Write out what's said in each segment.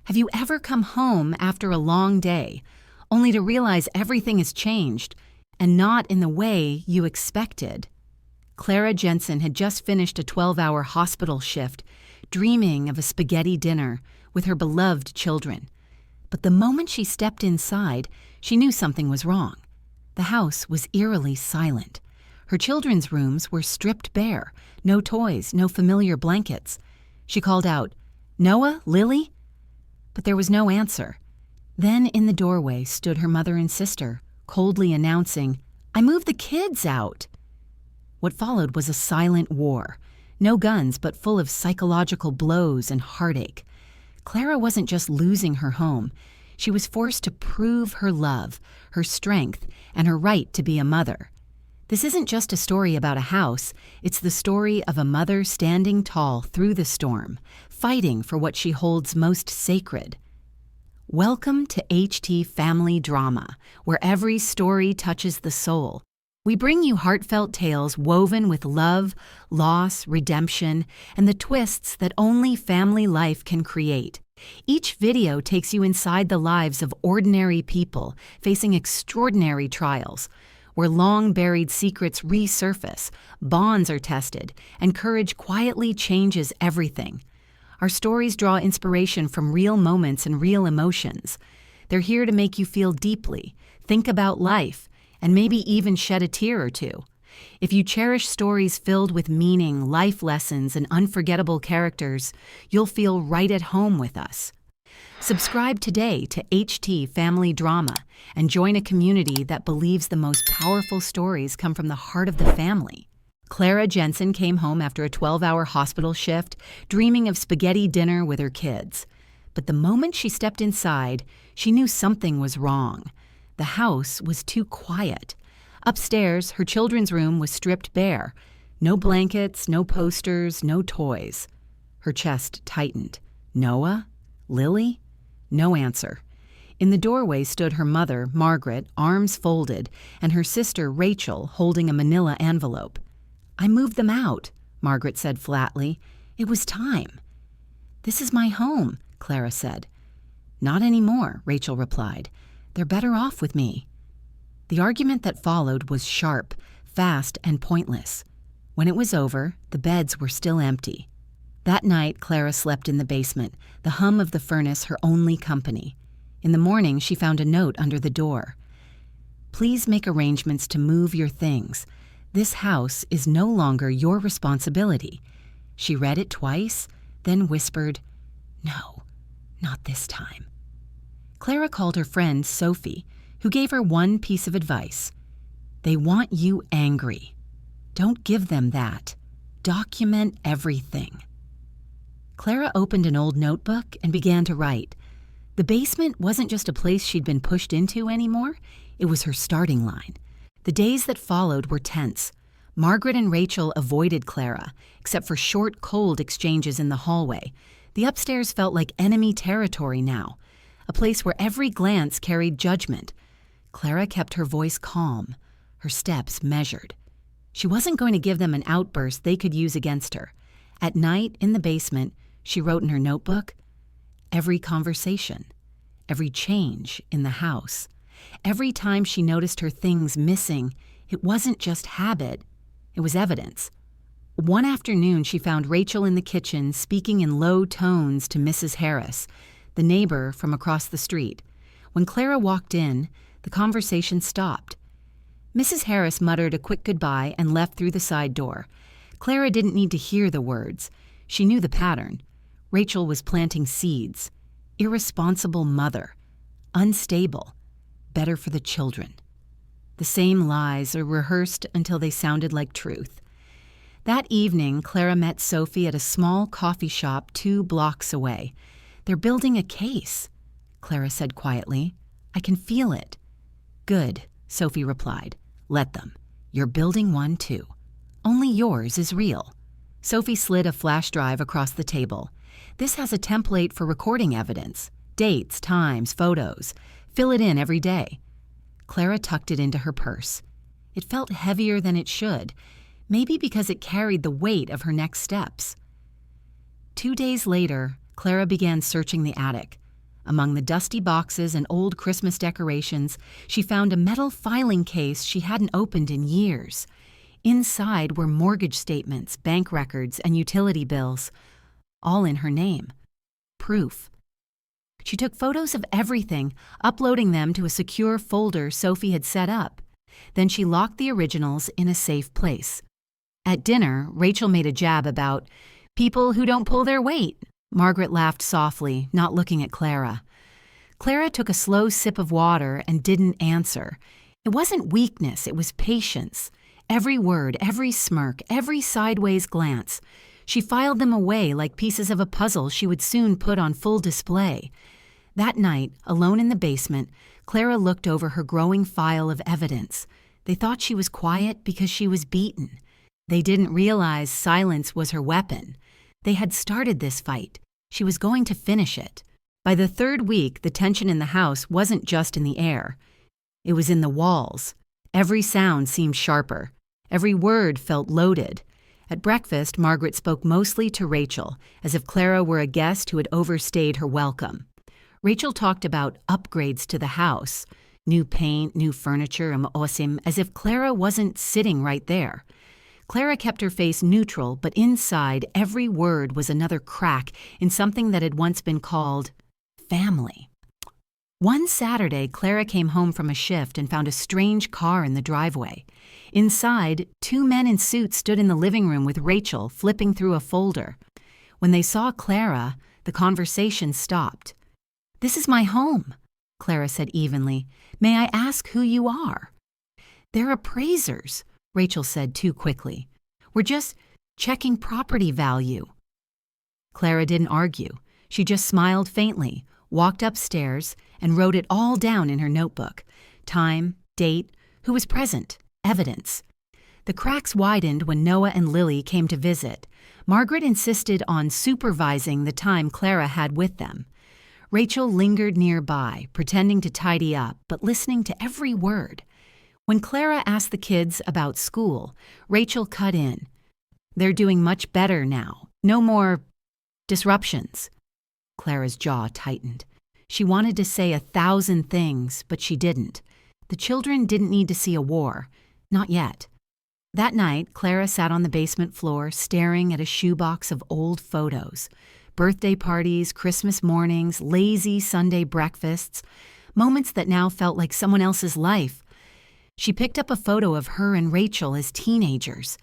Have you ever come home after a long day, only to realize everything has changed, and not in the way you expected? Clara Jensen had just finished a 12-hour hospital shift, dreaming of a spaghetti dinner with her beloved children. But the moment she stepped inside, she knew something was wrong. The house was eerily silent. Her children's rooms were stripped bare, no toys, no familiar blankets. She called out, "Noah, Lily?" But there was no answer. Then in the doorway stood her mother and sister, coldly announcing, "I moved the kids out." What followed was a silent war. No guns, but full of psychological blows and heartache. Clara wasn't just losing her home. She was forced to prove her love, her strength, and her right to be a mother. This isn't just a story about a house. It's the story of a mother standing tall through the storm, fighting for what she holds most sacred. Welcome to HT Family Drama, where every story touches the soul. We bring you heartfelt tales woven with love, loss, redemption, and the twists that only family life can create. Each video takes you inside the lives of ordinary people facing extraordinary trials, where long-buried secrets resurface, bonds are tested, and courage quietly changes everything. Our stories draw inspiration from real moments and real emotions. They're here to make you feel deeply, think about life, and maybe even shed a tear or two. If you cherish stories filled with meaning, life lessons, and unforgettable characters, you'll feel right at home with us. Subscribe today to HT Family Drama and join a community that believes the most powerful stories come from the heart of the family. Clara Jensen came home after a 12-hour hospital shift, dreaming of spaghetti dinner with her kids. But the moment she stepped inside, she knew something was wrong. The house was too quiet. Upstairs, her children's room was stripped bare. No blankets, no posters, no toys. Her chest tightened. Noah? Lily? No answer. In the doorway stood her mother, Margaret, arms folded, and her sister, Rachel, holding a manila envelope. "I moved them out," Margaret said flatly. "It was time." "This is my home," Clara said. "Not anymore," Rachel replied. "They're better off with me." The argument that followed was sharp, fast, and pointless. When it was over, the beds were still empty. That night, Clara slept in the basement, the hum of the furnace her only company. In the morning, she found a note under the door. "Please make arrangements to move your things. This house is no longer your responsibility." She read it twice, then whispered, "No, not this time." Clara called her friend Sophie, who gave her one piece of advice. "They want you angry. Don't give them that. Document everything." Clara opened an old notebook and began to write. The basement wasn't just a place she'd been pushed into anymore, it was her starting line. The days that followed were tense. Margaret and Rachel avoided Clara, except for short, cold exchanges in the hallway. The upstairs felt like enemy territory now, a place where every glance carried judgment. Clara kept her voice calm, her steps measured. She wasn't going to give them an outburst they could use against her. At night, in the basement, she wrote in her notebook, every conversation, every change in the house, every time she noticed her things missing, it wasn't just habit, it was evidence. One afternoon, she found Rachel in the kitchen speaking in low tones to Mrs. Harris, the neighbor from across the street. When Clara walked in, the conversation stopped. Mrs. Harris muttered a quick goodbye and left through the side door. Clara didn't need to hear the words. She knew the pattern. Rachel was planting seeds. Irresponsible mother. Unstable. Better for the children. The same lies are rehearsed until they sounded like truth. That evening, Clara met Sophie at a small coffee shop 2 blocks away. "They're building a case," Clara said quietly. "I can feel it." "Good," Sophie replied. "Let them. You're building one too. Only yours is real." Sophie slid a flash drive across the table. "This has a template for recording evidence. Dates, times, photos. Fill it in every day." Clara tucked it into her purse. It felt heavier than it should, maybe because it carried the weight of her next steps. 2 days later, Clara began searching the attic. Among the dusty boxes and old Christmas decorations, she found a metal filing case she hadn't opened in years. Inside were mortgage statements, bank records, and utility bills, all in her name. Proof. She took photos of everything, uploading them to a secure folder Sophie had set up. Then she locked the originals in a safe place. At dinner, Rachel made a jab about people who don't pull their weight. Margaret laughed softly, not looking at Clara. Clara took a slow sip of water and didn't answer. It wasn't weakness, it was patience. Every word, every smirk, every sideways glance. She filed them away like pieces of a puzzle she would soon put on full display. That night, alone in the basement, Clara looked over her growing file of evidence. They thought she was quiet because she was beaten. They didn't realize silence was her weapon. They had started this fight. She was going to finish it. By the third week, the tension in the house wasn't just in the air. It was in the walls. Every sound seemed sharper. Every word felt loaded. At breakfast, Margaret spoke mostly to Rachel, as if Clara were a guest who had overstayed her welcome. Rachel talked about upgrades to the house, new paint, new furniture, as if Clara wasn't sitting right there. Clara kept her face neutral, but inside every word was another crack in something that had once been called family. One Saturday, Clara came home from a shift and found a strange car in the driveway. Inside, two men in suits stood in the living room with Rachel, flipping through a folder. When they saw Clara, the conversation stopped. "This is my home," Clara said evenly. "May I ask who you are?" "They're appraisers," Rachel said too quickly. "We're just checking property value." Clara didn't argue. She just smiled faintly, walked upstairs, and wrote it all down in her notebook. Time, date, who was present, evidence. The cracks widened when Noah and Lily came to visit. Margaret insisted on supervising the time Clara had with them. Rachel lingered nearby, pretending to tidy up, but listening to every word. When Clara asked the kids about school, Rachel cut in. "They're doing much better now. No more disruptions." Clara's jaw tightened. She wanted to say 1,000 things, but she didn't. The children didn't need to see a war. Not yet. That night, Clara sat on the basement floor, staring at a shoebox of old photos. Birthday parties, Christmas mornings, lazy Sunday breakfasts, moments that now felt like someone else's life. She picked up a photo of her and Rachel as teenagers.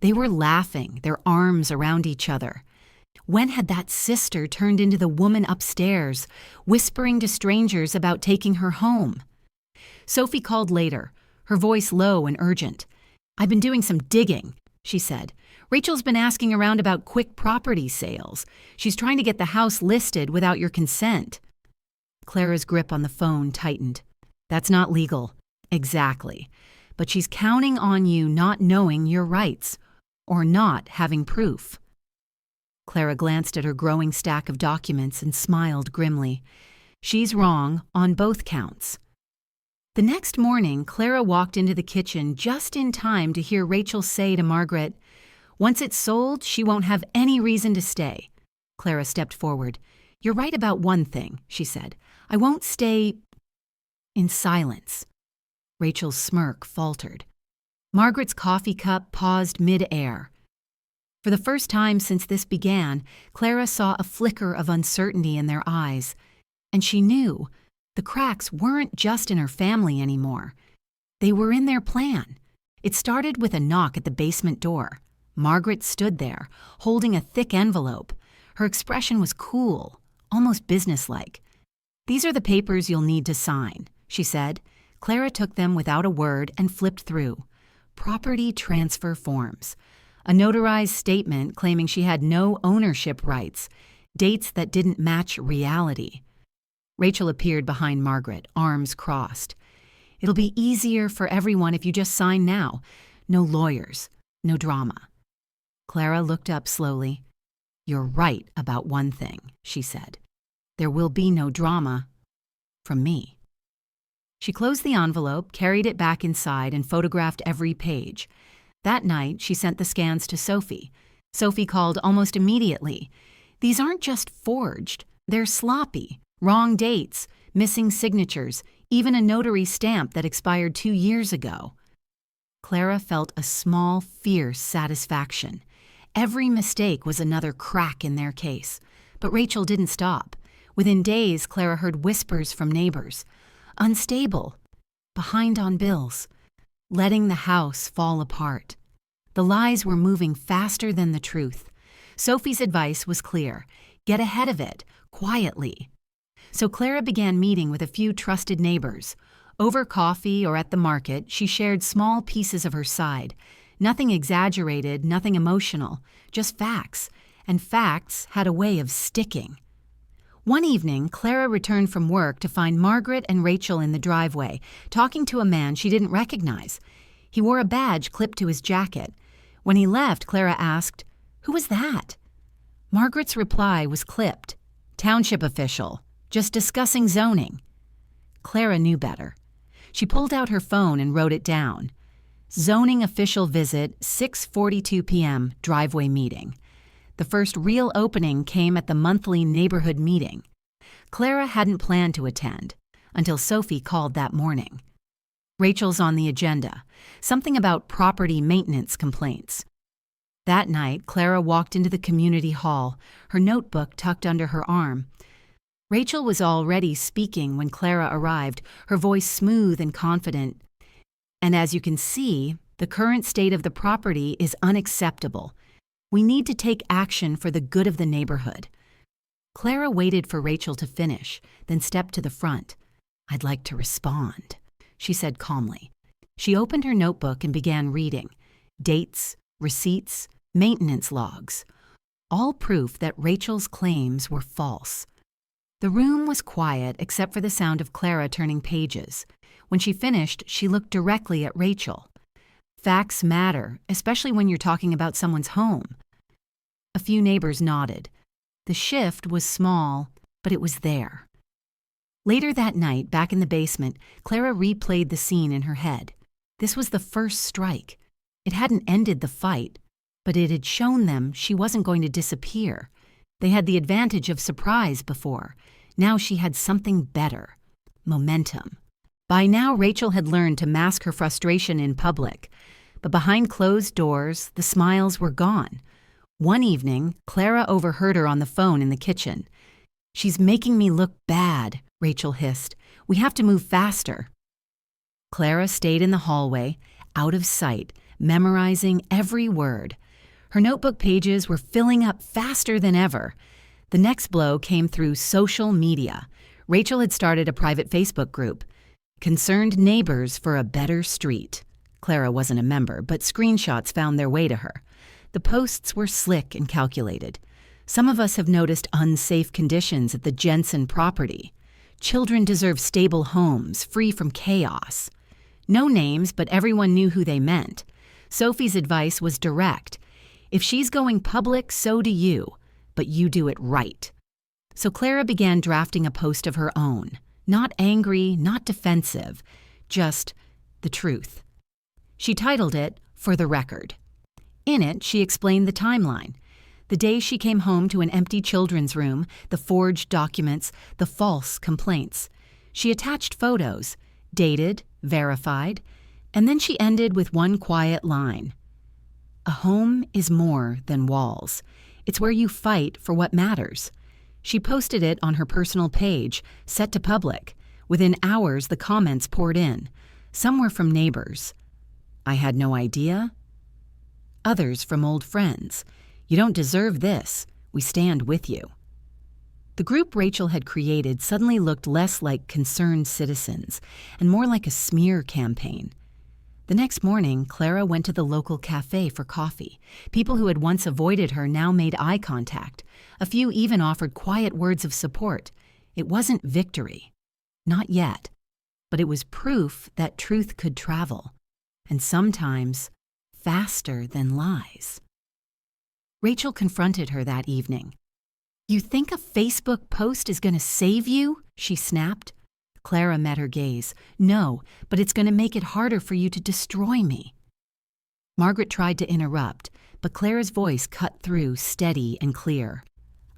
They were laughing, their arms around each other. When had that sister turned into the woman upstairs, whispering to strangers about taking her home? Sophie called later, her voice low and urgent. "I've been doing some digging," she said. "Rachel's been asking around about quick property sales. She's trying to get the house listed without your consent." Clara's grip on the phone tightened. "That's not legal." "Exactly. But she's counting on you not knowing your rights, or not having proof." Clara glanced at her growing stack of documents and smiled grimly. "She's wrong on both counts." The next morning, Clara walked into the kitchen just in time to hear Rachel say to Margaret, "Once it's sold, she won't have any reason to stay." Clara stepped forward. "You're right about one thing," she said. "I won't stay." In silence, Rachel's smirk faltered. Margaret's coffee cup paused mid-air. For the first time since this began, Clara saw a flicker of uncertainty in their eyes, and she knew the cracks weren't just in her family anymore. They were in their plan. It started with a knock at the basement door. Margaret stood there, holding a thick envelope. Her expression was cool, almost businesslike. "These are the papers you'll need to sign," she said. Clara took them without a word and flipped through. Property transfer forms. A notarized statement claiming she had no ownership rights. Dates that didn't match reality. Rachel appeared behind Margaret, arms crossed. "It'll be easier for everyone if you just sign now. No lawyers, no drama." Clara looked up slowly. "You're right about one thing," she said. "There will be no drama from me." She closed the envelope, carried it back inside, and photographed every page. That night, she sent the scans to Sophie. Sophie called almost immediately. "These aren't just forged, they're sloppy. Wrong dates, missing signatures, even a notary stamp that expired 2 years ago. Clara felt a small, fierce satisfaction. Every mistake was another crack in their case. But Rachel didn't stop. Within days, Clara heard whispers from neighbors. Unstable, behind on bills, letting the house fall apart. The lies were moving faster than the truth. Sophie's advice was clear. Get ahead of it, quietly. So Clara began meeting with a few trusted neighbors. Over coffee or at the market, she shared small pieces of her side. Nothing exaggerated, nothing emotional, just facts. And facts had a way of sticking. One evening, Clara returned from work to find Margaret and Rachel in the driveway, talking to a man she didn't recognize. He wore a badge clipped to his jacket. When he left, Clara asked, "Who was that?" Margaret's reply was clipped. "Township official, just discussing zoning." Clara knew better. She pulled out her phone and wrote it down. Zoning official visit, 6:42 p.m., driveway meeting. The first real opening came at the monthly neighborhood meeting. Clara hadn't planned to attend until Sophie called that morning. Rachel's on the agenda, something about property maintenance complaints. That night, Clara walked into the community hall, her notebook tucked under her arm. Rachel was already speaking when Clara arrived, her voice smooth and confident. "And as you can see, the current state of the property is unacceptable. We need to take action for the good of the neighborhood." Clara waited for Rachel to finish, then stepped to the front. "I'd like to respond," she said calmly. She opened her notebook and began reading. Dates, receipts, maintenance logs. All proof that Rachel's claims were false. The room was quiet except for the sound of Clara turning pages. When she finished, she looked directly at Rachel. Facts matter, especially when you're talking about someone's home. A few neighbors nodded. The shift was small, but it was there. Later that night, back in the basement, Clara replayed the scene in her head. This was the first strike. It hadn't ended the fight, but it had shown them she wasn't going to disappear. They had the advantage of surprise before. Now she had something better. Momentum. By now, Rachel had learned to mask her frustration in public. But behind closed doors, the smiles were gone. One evening, Clara overheard her on the phone in the kitchen. "She's making me look bad," Rachel hissed. "We have to move faster." Clara stayed in the hallway, out of sight, memorizing every word. Her notebook pages were filling up faster than ever. The next blow came through social media. Rachel had started a private Facebook group, Concerned Neighbors for a Better Street. Clara wasn't a member, but screenshots found their way to her. The posts were slick and calculated. "Some of us have noticed unsafe conditions at the Jensen property. Children deserve stable homes, free from chaos." No names, but everyone knew who they meant. Sophie's advice was direct. If she's going public, so do you, but you do it right. So Clara began drafting a post of her own. Not angry, not defensive, just the truth. She titled it, "For the Record." In it, she explained the timeline. The day she came home to an empty children's room, the forged documents, the false complaints. She attached photos, dated, verified, and then she ended with one quiet line. "A home is more than walls. It's where you fight for what matters." She posted it on her personal page, set to public. Within hours, the comments poured in. Some were from neighbors. "I had no idea." Others from old friends. "You don't deserve this. We stand with you." The group Rachel had created suddenly looked less like concerned citizens and more like a smear campaign. The next morning, Clara went to the local cafe for coffee. People who had once avoided her now made eye contact. A few even offered quiet words of support. It wasn't victory. Not yet. But it was proof that truth could travel. And sometimes faster than lies. Rachel confronted her that evening. "You think a Facebook post is going to save you?" she snapped. Clara met her gaze. "No, but it's going to make it harder for you to destroy me." Margaret tried to interrupt, but Clara's voice cut through, steady and clear.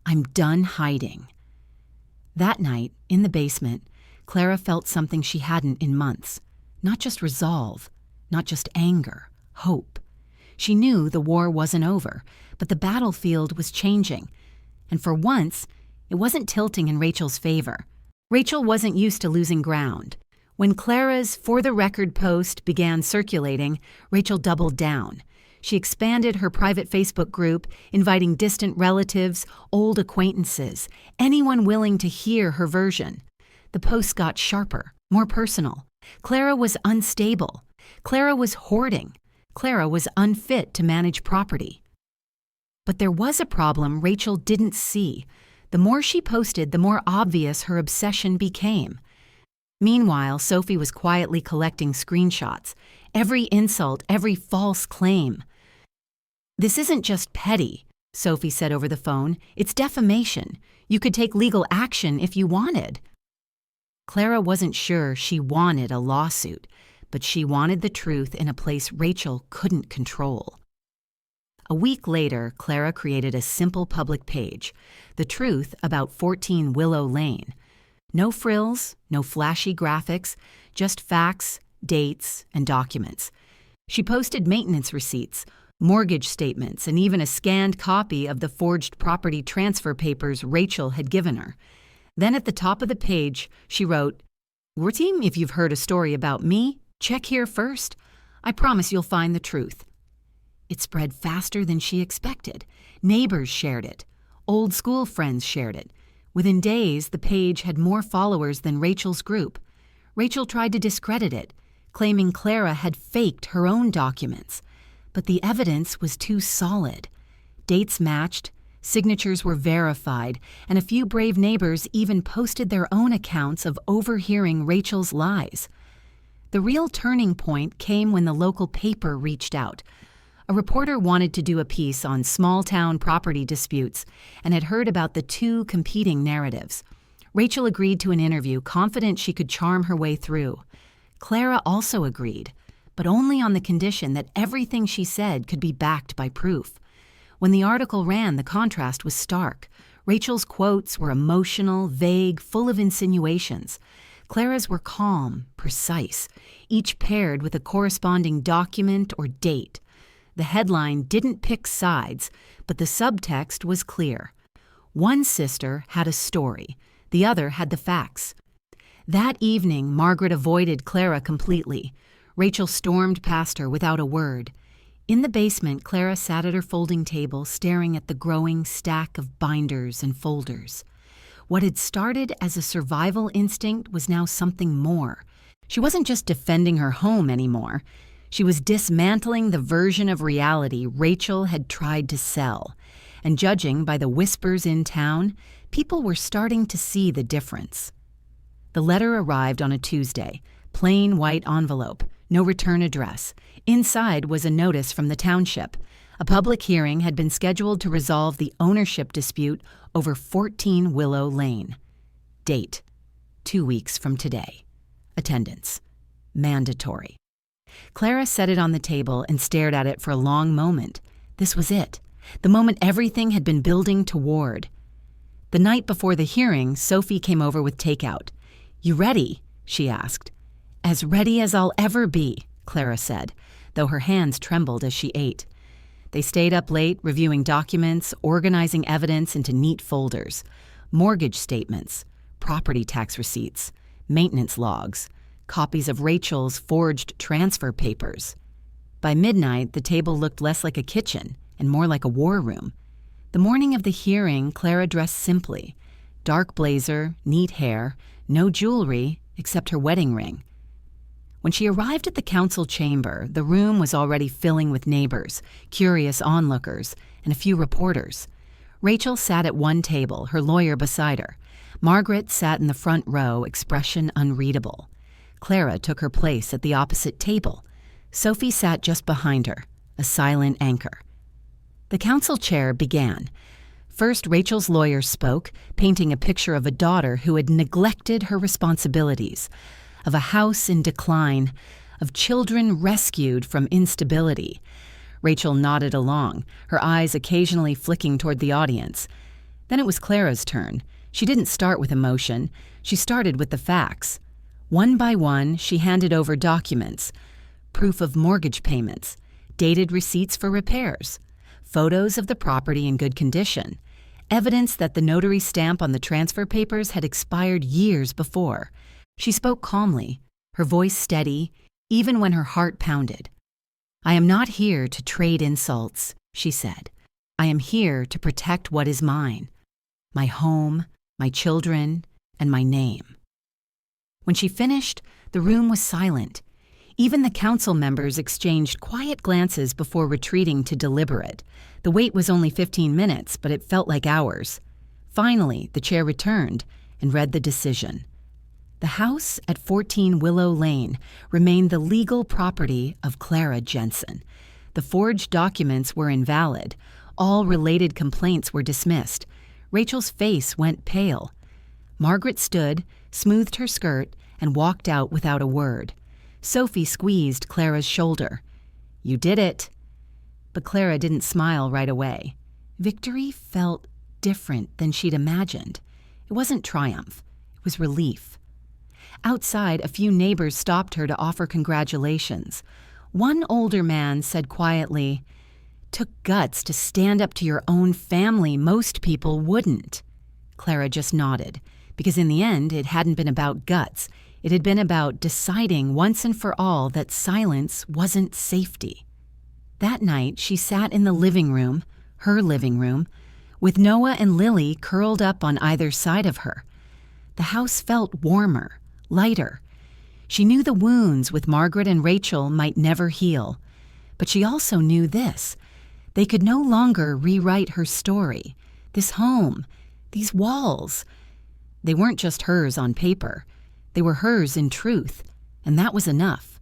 "I'm done hiding." That night, in the basement, Clara felt something she hadn't in months. Not just resolve, not just anger, hope. She knew the war wasn't over, but the battlefield was changing. And for once, it wasn't tilting in Rachel's favor. Rachel wasn't used to losing ground. When Clara's For the Record post began circulating, Rachel doubled down. She expanded her private Facebook group, inviting distant relatives, old acquaintances, anyone willing to hear her version. The posts got sharper, more personal. Clara was unstable. Clara was hoarding. Clara was unfit to manage property. But there was a problem Rachel didn't see. The more she posted, the more obvious her obsession became. Meanwhile, Sophie was quietly collecting screenshots. Every insult, every false claim. "This isn't just petty," Sophie said over the phone. "It's defamation. You could take legal action if you wanted." Clara wasn't sure she wanted a lawsuit, but she wanted the truth in a place Rachel couldn't control. A week later, Clara created a simple public page, The Truth About 14 Willow Lane. No frills, no flashy graphics, just facts, dates, and documents. She posted maintenance receipts, mortgage statements, and even a scanned copy of the forged property transfer papers Rachel had given her. Then at the top of the page, she wrote, "War team, if you've heard a story about me, check here first. I promise you'll find the truth." It spread faster than she expected. Neighbors shared it. Old school friends shared it. Within days, the page had more followers than Rachel's group. Rachel tried to discredit it, claiming Clara had faked her own documents. But the evidence was too solid. Dates matched, signatures were verified, and a few brave neighbors even posted their own accounts of overhearing Rachel's lies. The real turning point came when the local paper reached out. A reporter wanted to do a piece on small-town property disputes and had heard about the two competing narratives. Rachel agreed to an interview, confident she could charm her way through. Clara also agreed, but only on the condition that everything she said could be backed by proof. When the article ran, the contrast was stark. Rachel's quotes were emotional, vague, full of insinuations. Clara's were calm, precise, each paired with a corresponding document or date. The headline didn't pick sides, but the subtext was clear. One sister had a story, the other had the facts. That evening, Margaret avoided Clara completely. Rachel stormed past her without a word. In the basement, Clara sat at her folding table, staring at the growing stack of binders and folders. What had started as a survival instinct was now something more. She wasn't just defending her home anymore. She was dismantling the version of reality Rachel had tried to sell. And judging by the whispers in town, people were starting to see the difference. The letter arrived on a Tuesday, plain white envelope, no return address. Inside was a notice from the township. A public hearing had been scheduled to resolve the ownership dispute over 14 Willow Lane. Date: 2 weeks from today. Attendance: mandatory. Clara set it on the table and stared at it for a long moment. This was it, the moment everything had been building toward. The night before the hearing, Sophie came over with takeout. "You ready?" she asked. "As ready as I'll ever be," Clara said, though her hands trembled as she ate. They stayed up late, reviewing documents, organizing evidence into neat folders. Mortgage statements, property tax receipts, maintenance logs, copies of Rachel's forged transfer papers. By midnight, the table looked less like a kitchen and more like a war room. The morning of the hearing, Clara dressed simply. Dark blazer, neat hair, no jewelry except her wedding ring. When she arrived at the council chamber, the room was already filling with neighbors, curious onlookers, and a few reporters. Rachel sat at one table, her lawyer beside her. Margaret sat in the front row, expression unreadable. Clara took her place at the opposite table. Sophie sat just behind her, a silent anchor. The council chair began. First, Rachel's lawyer spoke, painting a picture of a daughter who had neglected her responsibilities, of a house in decline, of children rescued from instability. Rachel nodded along, her eyes occasionally flicking toward the audience. Then it was Clara's turn. She didn't start with emotion. She started with the facts. One by one, she handed over documents, proof of mortgage payments, dated receipts for repairs, photos of the property in good condition, evidence that the notary stamp on the transfer papers had expired years before. She spoke calmly, her voice steady, even when her heart pounded. "I am not here to trade insults," she said. "I am here to protect what is mine, my home, my children, and my name." When she finished, the room was silent. Even the council members exchanged quiet glances before retreating to deliberate. The wait was only 15 minutes, but it felt like hours. Finally, the chair returned and read the decision. The house at 14 Willow Lane remained the legal property of Clara Jensen. The forged documents were invalid. All related complaints were dismissed. Rachel's face went pale. Margaret stood, smoothed her skirt, and walked out without a word. Sophie squeezed Clara's shoulder. "You did it." But Clara didn't smile right away. Victory felt different than she'd imagined. It wasn't triumph. It was relief. Outside, a few neighbors stopped her to offer congratulations. One older man said quietly, "Took guts to stand up to your own family. Most people wouldn't." Clara just nodded, because in the end, it hadn't been about guts. It had been about deciding once and for all that silence wasn't safety. That night, she sat in the living room, her living room, with Noah and Lily curled up on either side of her. The house felt warmer, lighter. She knew the wounds with Margaret and Rachel might never heal. But she also knew this. They could no longer rewrite her story. This home, these walls, they weren't just hers on paper. They were hers in truth, and that was enough.